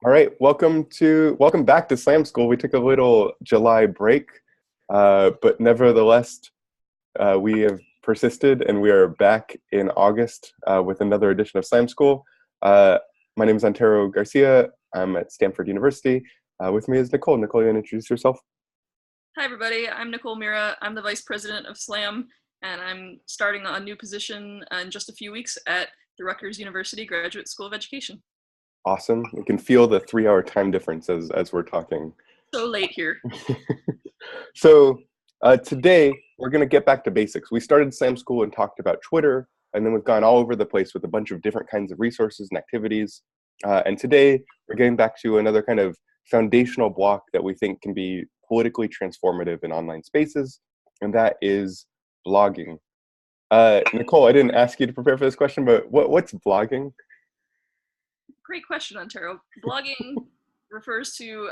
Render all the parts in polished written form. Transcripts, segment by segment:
All right, welcome back to Slam School. We took a little July break, but nevertheless, we have persisted, and we are back in August with another edition of Slam School. My name is Antero Garcia. I'm at Stanford University. With me is Nicole. Nicole, you want to introduce yourself? Hi, everybody. I'm Nicole Mira. I'm the Vice President of SLAM, and I'm starting a new position in just a few weeks at the Rutgers University Graduate School of Education. Awesome. You can feel the 3-hour time difference as we're talking. So late here. So today, we're going to get back to basics. We started Slam School and talked about Twitter, and then we've gone all over the place with a bunch of different kinds of resources and activities. And today, we're getting back to another kind of foundational block that we think can be politically transformative in online spaces, and that is blogging. Nicole, I didn't ask you to prepare for this question, but what's blogging? Great question, Ontero. Blogging refers to,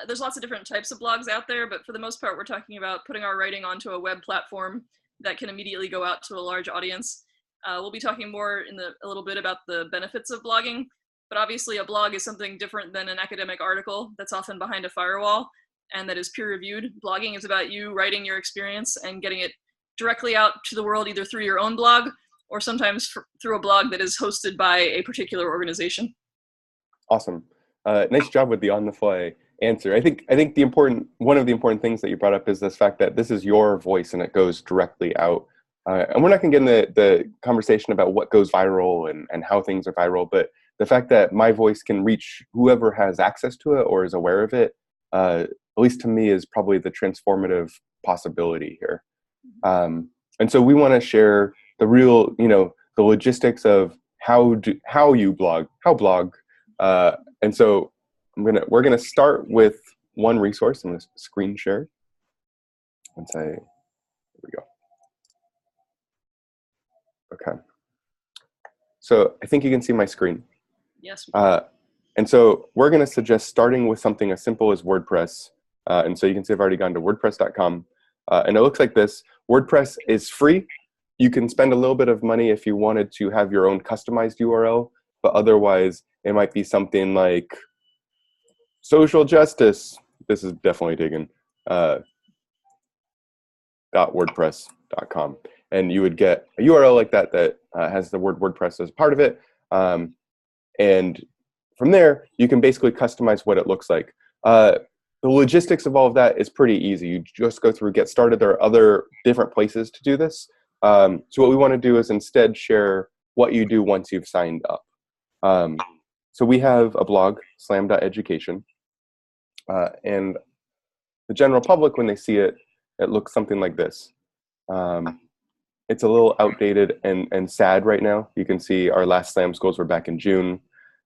there's lots of different types of blogs out there, but for the most part, we're talking about putting our writing onto a web platform that can immediately go out to a large audience. We'll be talking more a little bit about the benefits of blogging, but obviously a blog is something different than an academic article that's often behind a firewall and that is peer-reviewed. Blogging is about you writing your experience and getting it directly out to the world, either through your own blog or sometimes through a blog that is hosted by a particular organization. Awesome. Nice job with the on-the-fly answer. I think one of the important things that you brought up is this fact that this is your voice and it goes directly out. And we're not going to get into the conversation about what goes viral and how things are viral, but the fact that my voice can reach whoever has access to it or is aware of it, at least to me, is probably the transformative possibility here. And so we want to share the real, the logistics of how blog. And so we're gonna start with one resource. I'm gonna screen share. Here we go. Okay. So I think you can see my screen. Yes. And so we're gonna suggest starting with something as simple as WordPress. And so you can see I've already gone to WordPress.com. And it looks like this. WordPress is free. You can spend a little bit of money if you wanted to have your own customized URL, but otherwise it might be something like social justice. This is definitely taken, .wordpress.com. And you would get a URL like that has the word WordPress as part of it. And from there, you can basically customize what it looks like. The logistics of all of that is pretty easy. You just go through Get Started. There are other different places to do this. So what we want to do is instead share what you do once you've signed up. So we have a blog, slam.education. And the general public, when they see it, it looks something like this. It's a little outdated and sad right now. You can see our last Slam Schools were back in June.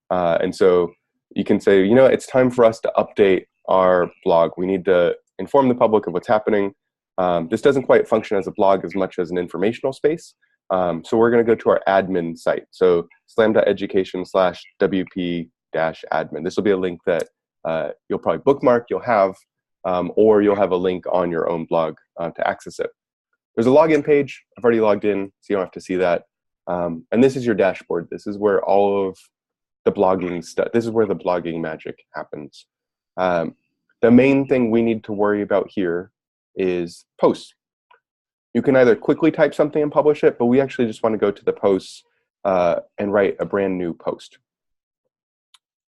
And so you can say, it's time for us to update our blog. We need to inform the public of what's happening. This doesn't quite function as a blog as much as an informational space. So we're going to go to our admin site. So slam.education/wp-admin. This will be a link that you'll probably bookmark, you'll have, or you'll have a link on your own blog to access it. There's a login page. I've already logged in, so you don't have to see that. And this is your dashboard. This is where all of the blogging stuff, this is where the blogging magic happens. The main thing we need to worry about here is posts. You can either quickly type something and publish it, but we actually just want to go to the posts and write a brand new post.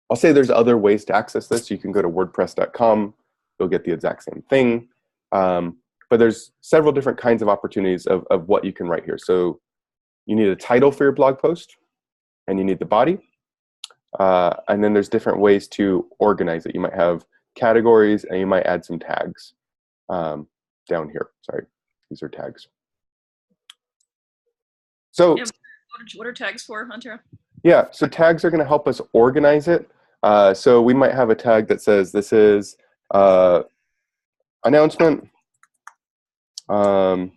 I'll say there's other ways to access this. You can go to wordpress.com. You'll get the exact same thing. But there's several different kinds of opportunities of what you can write here. So you need a title for your blog post, and you need the body. And then there's different ways to organize it. You might have categories, and you might add some tags down here. Sorry, these are tags. So what are tags for, Hunter? Yeah, so tags are going to help us organize it. So we might have a tag that says this is announcement, and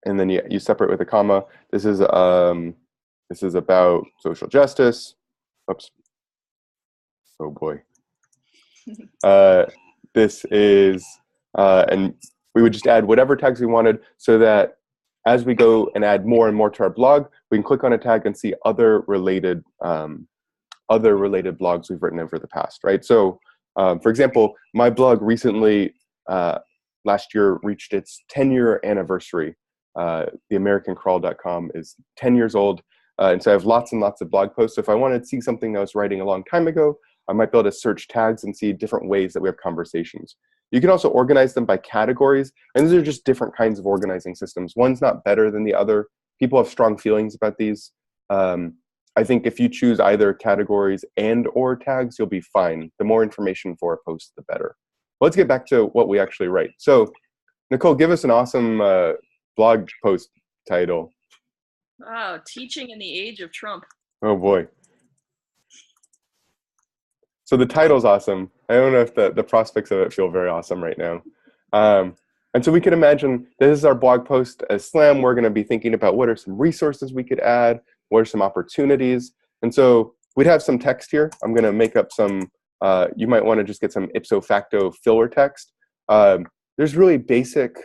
then you separate with a comma. This is about social justice. Oops. Oh boy. This is, and we would just add whatever tags we wanted so that as we go and add more and more to our blog, we can click on a tag and see other related other related blogs we've written over the past, right? So, for example, my blog recently, last year, reached its 10-year anniversary. TheAmericanCrawl.com is 10 years old, and so I have lots and lots of blog posts. So if I wanted to see something I was writing a long time ago, I might be able to search tags and see different ways that we have conversations. You can also organize them by categories, and these are just different kinds of organizing systems. One's not better than the other. People have strong feelings about these. I think if you choose either categories and or tags, you'll be fine. The more information for a post, the better. Let's get back to what we actually write. So, Nicole, give us an awesome blog post title. Wow, Teaching in the Age of Trump. Oh boy. So the title's awesome. I don't know if the prospects of it feel very awesome right now. And so we can imagine this is our blog post as Slam. We're going to be thinking about what are some resources we could add, what are some opportunities. And so we'd have some text here. I'm going to make up some, you might want to just get some ipso facto filler text. There's really basic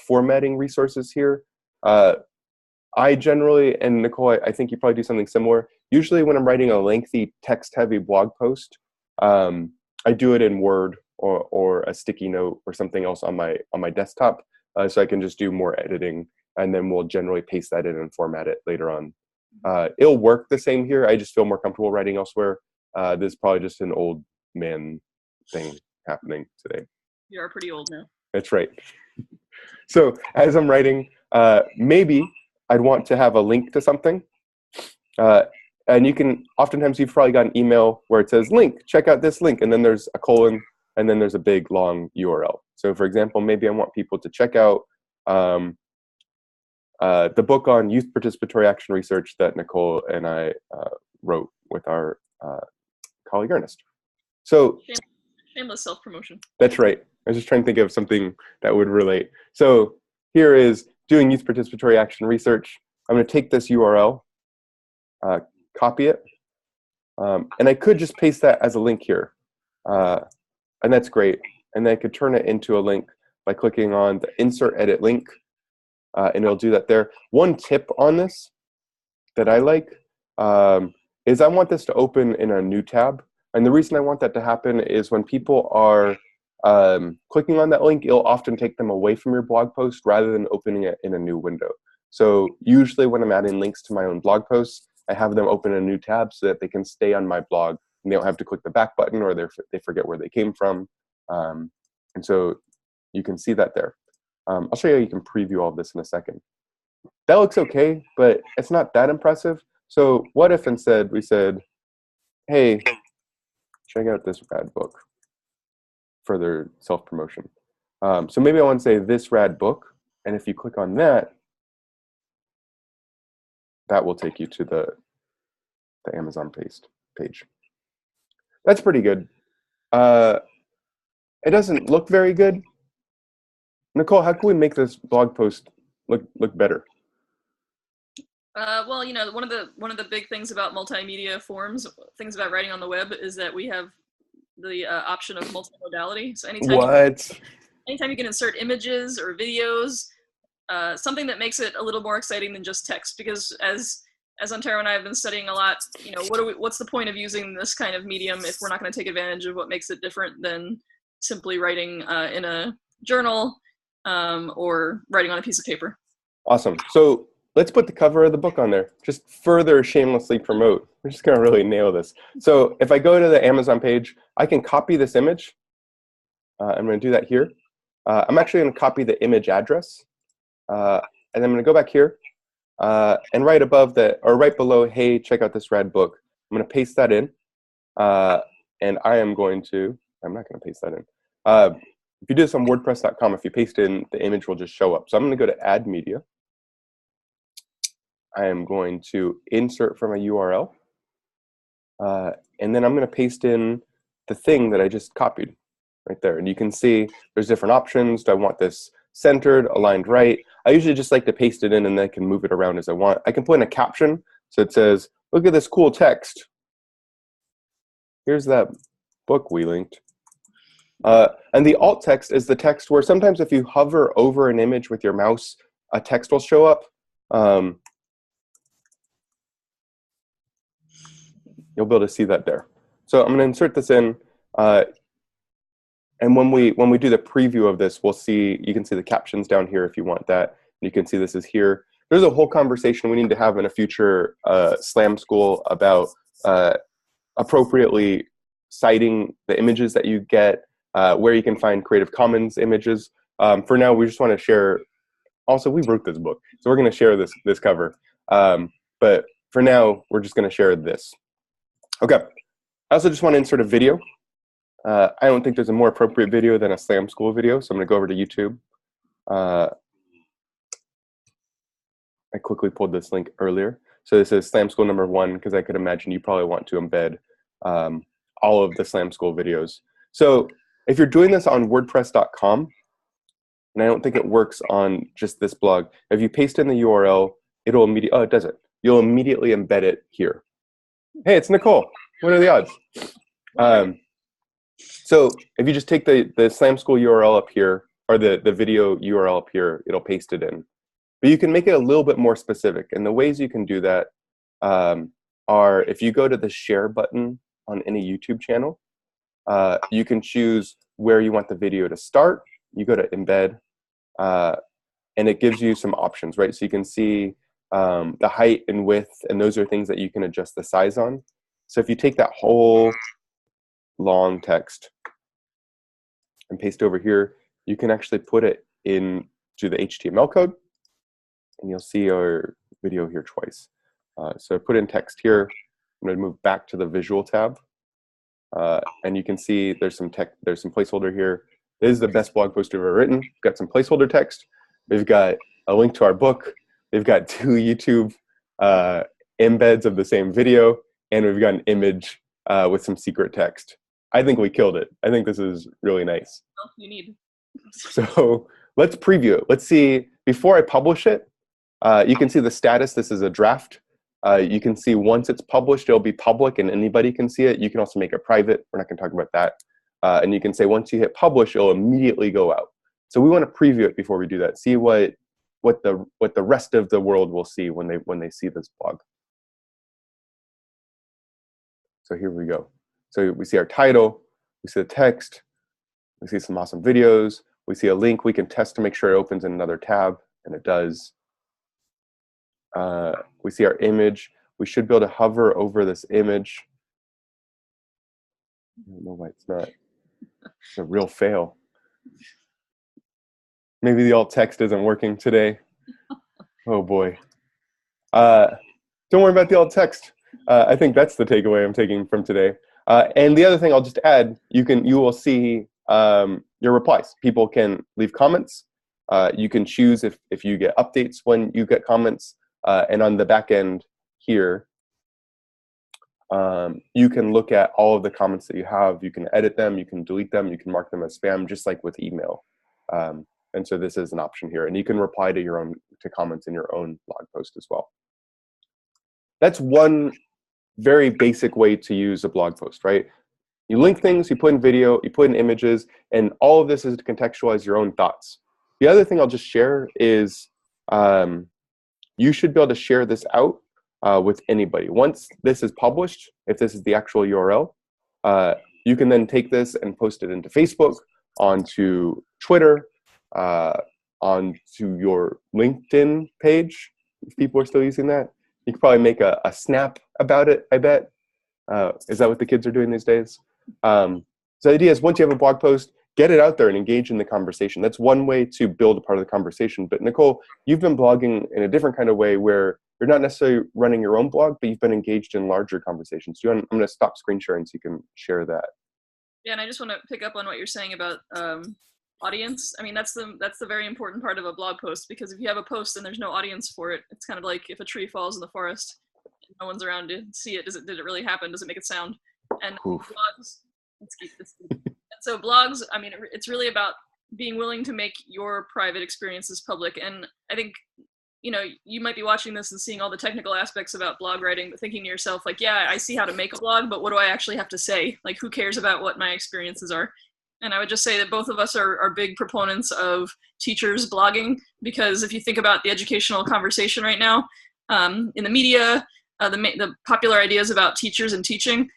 formatting resources here. I generally, and Nicole, I think you probably do something similar. Usually when I'm writing a lengthy text-heavy blog post, I do it in Word or a sticky note or something else on my desktop, so I can just do more editing, and then we'll generally paste that in and format it later on. It'll work the same here. I just feel more comfortable writing elsewhere. This is probably just an old man thing happening today. You are pretty old now. That's right. So as I'm writing, maybe I'd want to have a link to something. And you can, oftentimes you've probably got an email where it says link, check out this link, and then there's a colon, and then there's a big long URL. So for example, maybe I want people to check out the book on youth participatory action research that Nicole and I wrote with our colleague Ernest. So shameless self-promotion. That's right. I was just trying to think of something that would relate. So here is doing youth participatory action research. I'm going to take this URL, copy it, and I could just paste that as a link here. And that's great. And then I could turn it into a link by clicking on the Insert Edit Link, and it'll do that there. One tip on this that I like is I want this to open in a new tab. And the reason I want that to happen is when people are clicking on that link, it'll often take them away from your blog post rather than opening it in a new window. So usually when I'm adding links to my own blog posts, I have them open a new tab so that they can stay on my blog and they don't have to click the back button or they forget where they came from. And so you can see that there. I'll show you how you can preview all of this in a second. That looks okay, but it's not that impressive. So what if instead we said, hey, check out this rad book, further self-promotion. So maybe I want to say this rad book, and if you click on that, that will take you to the Amazon page. That's pretty good. It doesn't look very good. Nicole, how can we make this blog post look better? Well, you know, one of the big things about multimedia forms, things about writing on the web, is that we have the option of multimodality. So anytime you can insert images or videos, something that makes it a little more exciting than just text. Because as Antero and I have been studying a lot, you know, what's the point of using this kind of medium if we're not going to take advantage of what makes it different than simply writing in a journal or writing on a piece of paper? Awesome. So let's put the cover of the book on there. Just further shamelessly promote. We're just going to really nail this. So if I go to the Amazon page, I can copy this image. I'm going to do that here. I'm actually going to copy the image address. And I'm going to go back here. And right above that, or right below, hey, check out this rad book, I'm going to paste that in. And I'm not going to paste that in. If you do this on WordPress.com, if you paste in, the image will just show up. So I'm going to go to Add Media. I am going to insert from a URL. And then I'm going to paste in the thing that I just copied right there. And you can see there's different options. Do I want this centered, aligned right? I usually just like to paste it in and then I can move it around as I want. I can put in a caption. So it says, look at this cool text. Here's that book we linked. And the alt text is the text where sometimes if you hover over an image with your mouse, a text will show up. You'll be able to see that there. So I'm going to insert this in. And when we do the preview of this, we'll see, you can see the captions down here if you want that. And you can see this is here. There's a whole conversation we need to have in a future SLAM school about appropriately citing the images that you get, where you can find Creative Commons images. For now, we just want to share. Also, we wrote this book, so we're going to share this cover. But for now, we're just going to share this. Okay. I also just want to insert a video. I don't think there's a more appropriate video than a SLAM school video, so I'm going to go over to YouTube. I quickly pulled this link earlier. So this is SLAM school number 1, because I could imagine you probably want to embed all of the SLAM school videos. So if you're doing this on WordPress.com, and I don't think it works on just this blog, if you paste in the URL, it'll immediately, oh, it doesn't. You'll immediately embed it here. Hey, it's Nicole. What are the odds? So if you just take the SLAM school URL up here, or the video URL up here, it'll paste it in. But you can make it a little bit more specific. And the ways you can do that are, if you go to the share button on any YouTube channel, you can choose where you want the video to start. You go to embed, and it gives you some options, right? So you can see the height and width, and those are things that you can adjust the size on. So if you take that whole long text and paste over here, you can actually put it into the HTML code, and you'll see our video here twice. So I put in text here. I'm going to move back to the visual tab, and you can see there's some placeholder here. This is the best blog post we've ever written. We've got some placeholder text. We've got a link to our book. We've got 2 YouTube embeds of the same video, and we've got an image with some secret text. I think we killed it. I think this is really nice. Well, you need. So let's preview it. Let's see, before I publish it, you can see the status. This is a draft. You can see once it's published, it'll be public and anybody can see it. You can also make it private. We're not going to talk about that. And you can say once you hit publish, it'll immediately go out. So we want to preview it before we do that. See what the rest of the world will see when they see this blog. So here we go. So we see our title, we see the text, we see some awesome videos, we see a link. We can test to make sure it opens in another tab, and it does. We see our image. We should be able to hover over this image. I don't know why it's not. It's a real fail. Maybe the alt text isn't working today. Oh boy. Don't worry about the alt text. I think that's the takeaway I'm taking from today. And the other thing I'll just add, you will see your replies. People can leave comments. You can choose if you get updates when you get comments. And on the back end here, you can look at all of the comments that you have. You can edit them, you can delete them, you can mark them as spam, just like with email. And so this is an option here. And you can reply to comments in your own blog post as well. That's one very basic way to use a blog post, right? You link things, you put in video, you put in images, and all of this is to contextualize your own thoughts. The other thing I'll just share is you should be able to share this out with anybody. Once this is published, if this is the actual URL, you can then take this and post it into Facebook, onto Twitter, onto your LinkedIn page, if people are still using that. You could probably make a snap about it, I bet. Is that what the kids are doing these days? So the idea is once you have a blog post, get it out there and engage in the conversation. That's one way to build a part of the conversation. But Nicole, you've been blogging in a different kind of way where you're not necessarily running your own blog, but you've been engaged in larger conversations. I'm going to stop screen sharing so you can share that. Yeah, and I just want to pick up on what you're saying about audience. I mean, that's the very important part of a blog post, because if you have a post and there's no audience for it, it's kind of like if a tree falls in the forest, and no one's around to see it. Did it really happen? Does it make it sound? And blogs, let's keep this. And so blogs, I mean, it's really about being willing to make your private experiences public. And I think, you might be watching this and seeing all the technical aspects about blog writing, but thinking to yourself, like, yeah, I see how to make a blog, but what do I actually have to say? Like, who cares about what my experiences are? And I would just say that both of us are big proponents of teachers blogging, because if you think about the educational conversation right now, in the media, the popular ideas about teachers and teaching,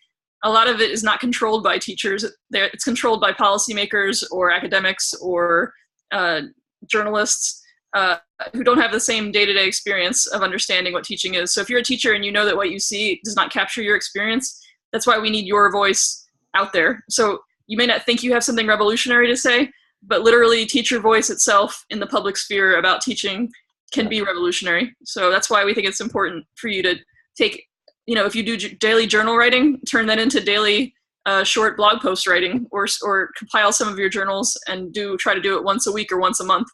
a lot of it is not controlled by teachers. It's controlled by policymakers or academics or journalists who don't have the same day-to-day experience of understanding what teaching is. So if you're a teacher and you know that what you see does not capture your experience, that's why we need your voice out there. So you may not think you have something revolutionary to say, but literally teacher voice itself in the public sphere about teaching can be revolutionary. So that's why we think it's important for you to take, if you do daily journal writing, turn that into daily short blog post writing, or compile some of your journals and try to do it once a week or once a month.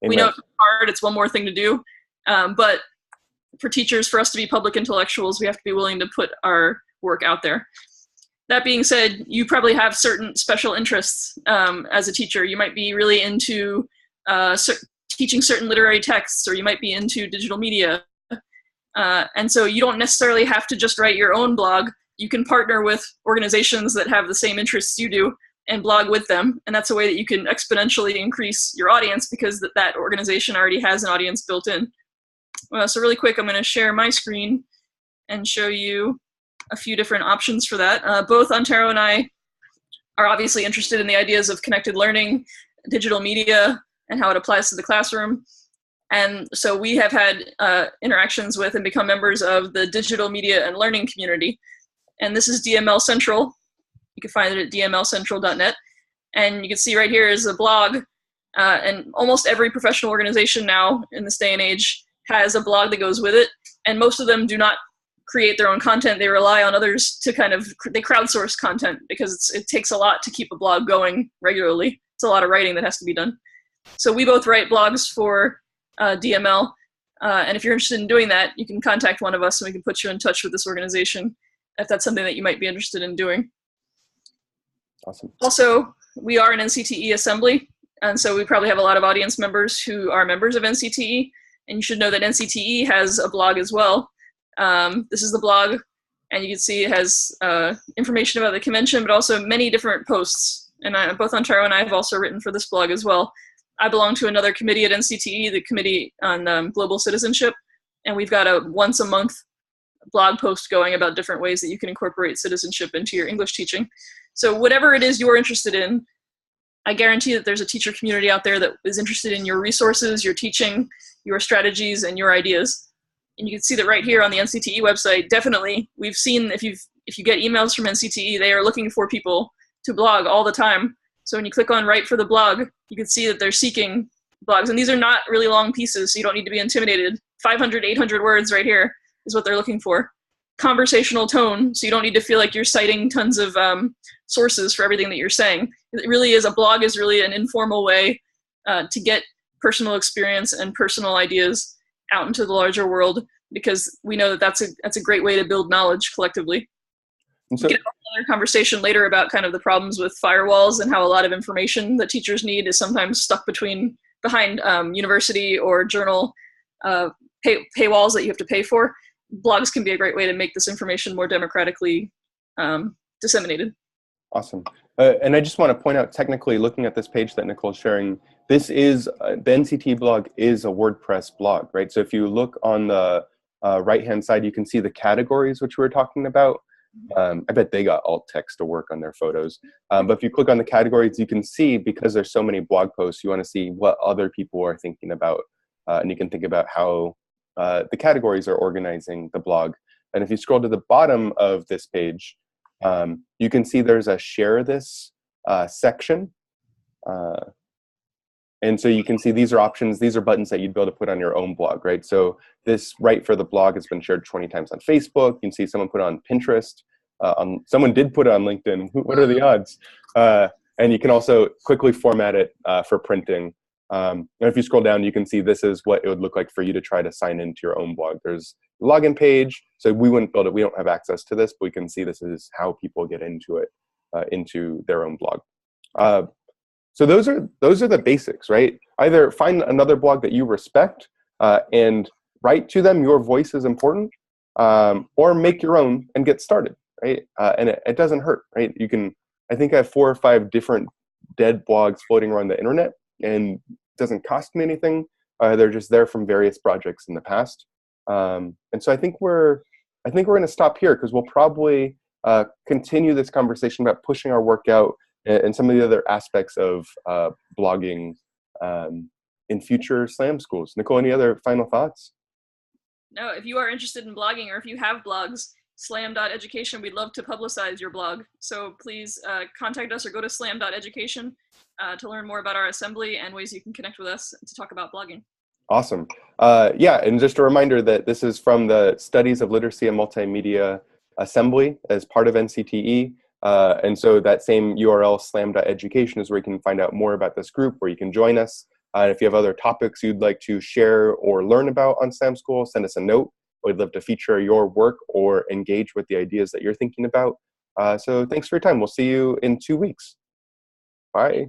Amen. We know it's hard, it's one more thing to do, but for teachers, for us to be public intellectuals, we have to be willing to put our work out there. That being said, you probably have certain special interests as a teacher. You might be really into teaching certain literary texts, or you might be into digital media. And so you don't necessarily have to just write your own blog. You can partner with organizations that have the same interests you do and blog with them. And that's a way that you can exponentially increase your audience, because that organization already has an audience built in. So really quick, I'm going to share my screen and show you a few different options for that. Both Antero and I are obviously interested in the ideas of connected learning, digital media, and how it applies to the classroom. And so we have had interactions with and become members of the digital media and learning community. And this is DML Central. You can find it at dmlcentral.net. And you can see right here is a blog. And almost every professional organization now in this day and age has a blog that goes with it. And most of them do not create their own content. They rely on others to they crowdsource content, because it takes a lot to keep a blog going regularly. It's a lot of writing that has to be done. So we both write blogs for DML. And if you're interested in doing that, you can contact one of us and we can put you in touch with this organization if that's something that you might be interested in doing. Awesome. Also, we are an NCTE assembly. And so we probably have a lot of audience members who are members of NCTE. And you should know that NCTE has a blog as well. This is the blog, and you can see it has information about the convention, but also many different posts. And both Antero and I have also written for this blog as well. I belong to another committee at NCTE, the Committee on Global Citizenship, and we've got a once a month blog post going about different ways that you can incorporate citizenship into your English teaching. So whatever it is you're interested in, I guarantee that there's a teacher community out there that is interested in your resources, your teaching, your strategies, and your ideas. And you can see that right here on the NCTE website. Definitely, we've seen if you get emails from NCTE, they are looking for people to blog all the time. So when you click on write for the blog, you can see that they're seeking blogs. And these are not really long pieces, so you don't need to be intimidated. 500, 800 words right here is what they're looking for. Conversational tone, so you don't need to feel like you're citing tons of sources for everything that you're saying. It really is, a blog is really an informal way to get personal experience and personal ideas out into the larger world, because we know that that's a great way to build knowledge collectively. And so, we get another conversation later about kind of the problems with firewalls and how a lot of information that teachers need is sometimes stuck behind university or journal paywalls that you have to pay for. Blogs can be a great way to make this information more democratically disseminated. Awesome. And I just want to point out, technically, looking at this page that Nicole's sharing, this is, the NCT blog is a WordPress blog, right? So if you look on the right-hand side, you can see the categories which we were talking about. I bet they got alt text to work on their photos. But if you click on the categories, you can see, because there's so many blog posts, you want to see what other people are thinking about. And you can think about how the categories are organizing the blog. And if you scroll to the bottom of this page, you can see there's a share this section. And so you can see these are options, these are buttons that you'd be able to put on your own blog, right? So this write for the blog has been shared 20 times on Facebook. You can see someone put it on Pinterest. Someone did put it on LinkedIn. What are the odds? And you can also quickly format it for printing. And if you scroll down, you can see this is what it would look like for you to try to sign into your own blog. There's a login page. So we wouldn't build it. We don't have access to this, but we can see this is how people get into it, into their own blog. So those are the basics, right? Either find another blog that you respect and write to them. Your voice is important, or make your own and get started, right? And it doesn't hurt, right? You can. I think I have 4 or 5 different dead blogs floating around the internet, and it doesn't cost me anything. They're just there from various projects in the past, and so I think we're I think we're going to stop here because we'll probably continue this conversation about pushing our work out and some of the other aspects of blogging in future SLAM schools. Nicole, any other final thoughts? No, if you are interested in blogging or if you have blogs, slam.education, we'd love to publicize your blog. So please contact us or go to slam.education to learn more about our assembly and ways you can connect with us to talk about blogging. Awesome. Yeah, and just a reminder that this is from the Studies of Literacy and Multimedia Assembly as part of NCTE. And so that same URL, slam.education, is where you can find out more about this group, where you can join us. If you have other topics you'd like to share or learn about on SLAM School, send us a note. We'd love to feature your work or engage with the ideas that you're thinking about. So thanks for your time. We'll see you in 2 weeks. Bye.